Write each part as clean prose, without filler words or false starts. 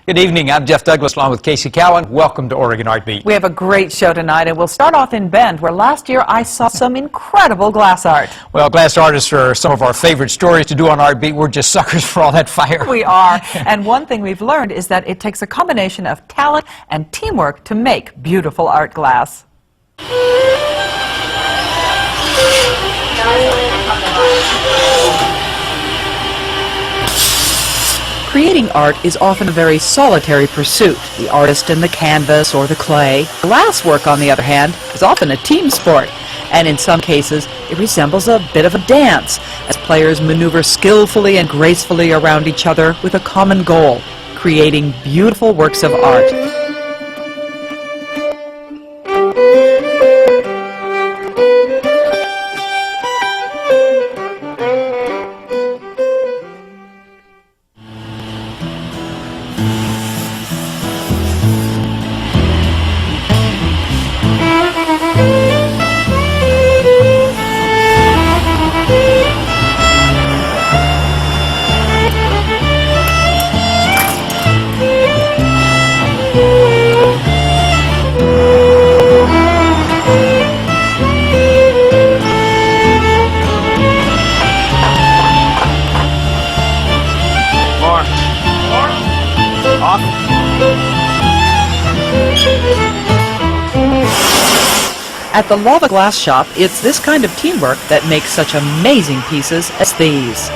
Good evening. I'm Jeff Douglas along with Casey Cowan. Welcome to Oregon Art Beat. We have a great show tonight, and we'll start off in Bend, where last year I saw some incredible glass art. Well, glass artists are some of our favorite stories to do on Art Beat. We're just suckers for all that fire. We are. And one thing we've learned is that it takes a combination of talent and teamwork to make beautiful art glass. Creating art is often a very solitary pursuit, the artist and the canvas or the clay. Glass work, on the other hand, is often a team sport, and in some cases it resembles a bit of a dance, as players maneuver skillfully and gracefully around each other with a common goal, creating beautiful works of art. At the Lava Glass Shop, it's this kind of teamwork that makes such amazing pieces as these.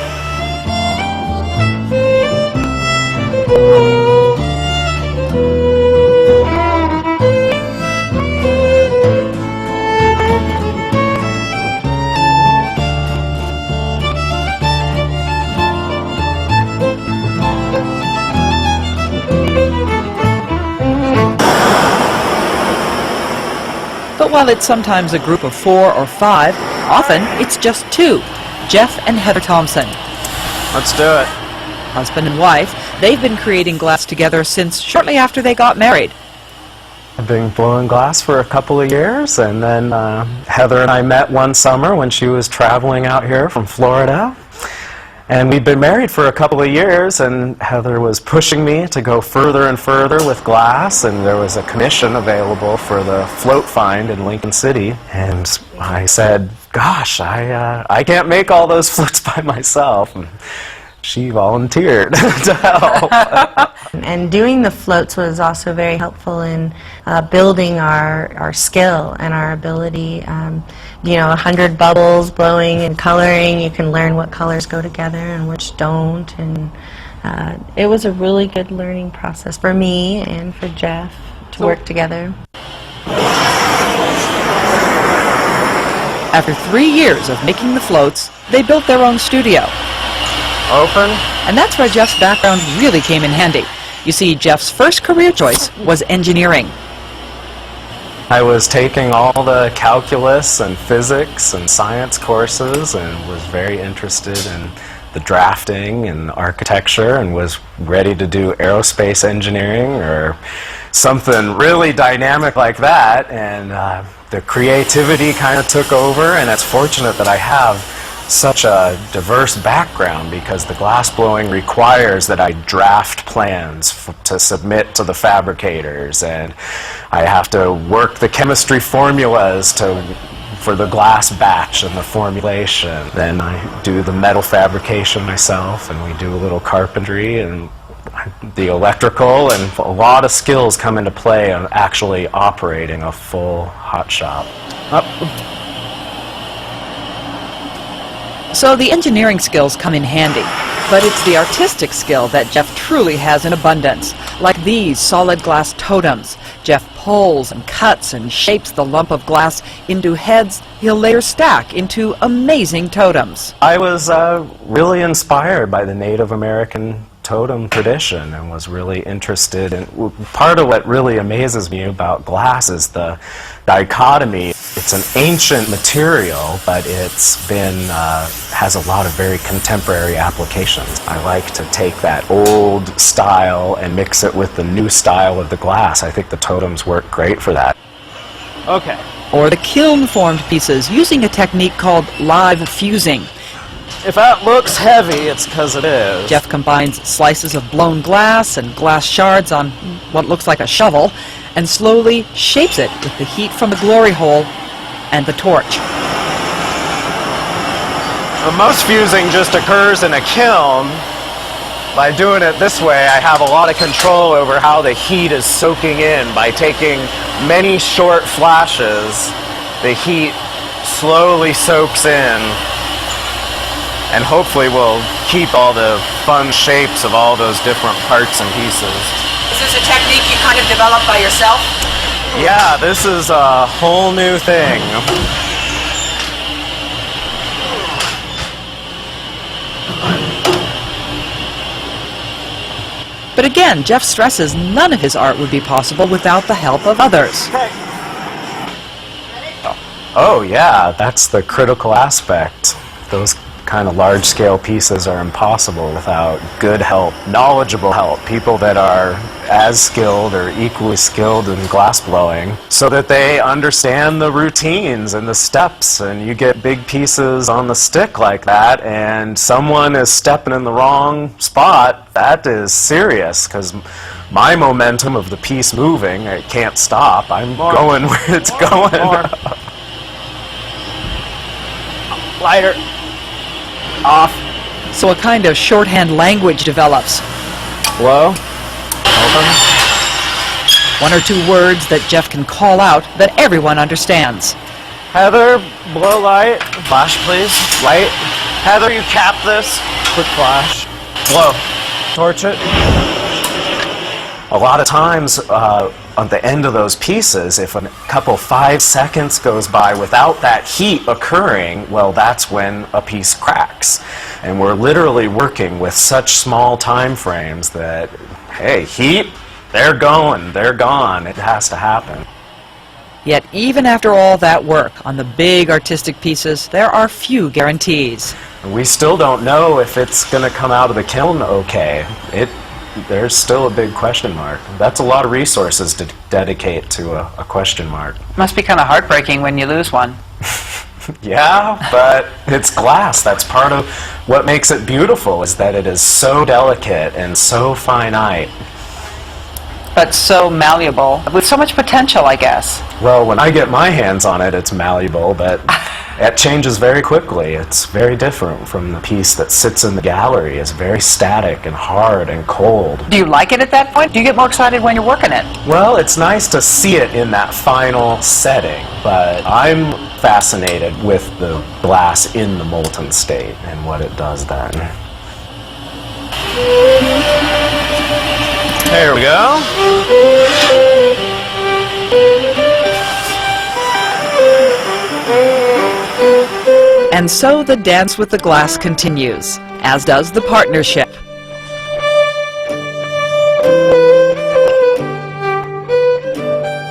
But while it's sometimes a group of 4 or 5, often it's just 2, Jeff and Heather Thompson. Let's do it. Husband and wife, they've been creating glass together since shortly after they got married. I've been blowing glass for a couple of years, and then Heather and I met one summer when she was traveling out here from Florida. And we'd been married for a couple of years, and Heather was pushing me to go further and further with glass, and there was a commission available for the float find in Lincoln City. And I said, gosh, I can't make all those floats by myself. And she volunteered to help. And doing the floats was also very helpful in building our skill and our ability. You know, 100 bubbles blowing and coloring, you can learn what colors go together and which don't. And it was a really good learning process for me and for Jeff to work together. After 3 years of making the floats, they built their own studio. Open. And that's where Jeff's background really came in handy. You see, Jeff's first career choice was engineering. I was taking all the calculus and physics and science courses and was very interested in the drafting and architecture and was ready to do aerospace engineering or something really dynamic like that. And the creativity kind of took over, and it's fortunate that I have such a diverse background because the glass blowing requires that I draft plans to submit to the fabricators, and I have to work the chemistry formulas for the glass batch and the formulation. Then I do the metal fabrication myself, and we do a little carpentry and the electrical, and a lot of skills come into play on actually operating a full hot shop. So the engineering skills come in handy, but it's the artistic skill that Jeff truly has in abundance. Like these solid glass totems, Jeff pulls and cuts and shapes the lump of glass into heads he'll later stack into amazing totems. I was really inspired by the Native American totem tradition and was really interested in part of what really amazes me about glass is the dichotomy. It's an ancient material, but it's been has a lot of very contemporary applications. I like to take that old style and mix it with the new style of the glass. I think the totems work great for that. Okay. Or the kiln-formed pieces using a technique called live fusing. If that looks heavy, it's because it is. Jeff combines slices of blown glass and glass shards on what looks like a shovel and slowly shapes it with the heat from the glory hole and the torch. Most fusing just occurs in a kiln. By doing it this way, I have a lot of control over how the heat is soaking in. By taking many short flashes, the heat slowly soaks in and hopefully will keep all the fun shapes of all those different parts and pieces. Is this a technique you kind of developed by yourself? Yeah, this is a whole new thing. But again, Jeff stresses none of his art would be possible without the help of others. Oh yeah, that's the critical aspect. Those kind of large-scale pieces are impossible without good help, knowledgeable help, people that are as skilled or equally skilled in glass blowing, so that they understand the routines and the steps. And you get big pieces on the stick like that, and someone is stepping in the wrong spot, that is serious, because my momentum of the piece moving, it can't stop. I'm going where it's going. Lighter. Off. So a kind of shorthand language develops. Blow. Open. One or two words that Jeff can call out that everyone understands. Heather, blow light. Flash, please. Light. Heather, you cap this. Quick flash. Blow. Torch it. A lot of times, on the end of those pieces, if a couple 5 seconds goes by without that heat occurring, well, that's when a piece cracks. And we're literally working with such small time frames that, hey, heat, they're going, they're gone. It has to happen. Yet even after all that work on the big artistic pieces, there are few guarantees. We still don't know if it's going to come out of the kiln okay. There's still a big question mark. That's a lot of resources to dedicate to a question mark. Must be kind of heartbreaking when you lose one. Yeah, but it's glass. That's part of what makes it beautiful, is that it is so delicate and so finite. But so malleable, with so much potential, I guess. Well, when I get my hands on it, it's malleable, but it changes very quickly. It's very different from the piece that sits in the gallery. It's very static and hard and cold. Do you like it at that point? Do you get more excited when you're working it? Well, it's nice to see it in that final setting, but I'm fascinated with the glass in the molten state and what it does then. There we go. And so the dance with the glass continues, as does the partnership.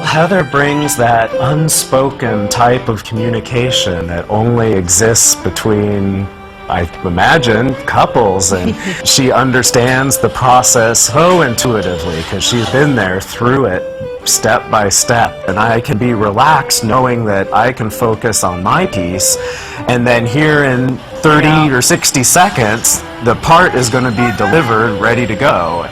Heather brings that unspoken type of communication that only exists between, I imagine, couples, and she understands the process so intuitively because she's been there through it step by step, and I can be relaxed knowing that I can focus on my piece, and then here in 30 or 60 seconds the part is going to be delivered, ready to go.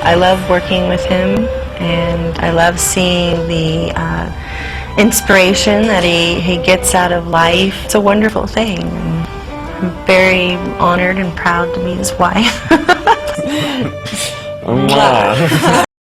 I love working with him, and I love seeing the inspiration that he gets out of life. It's a wonderful thing. I'm very honored and proud to be his wife. Wow.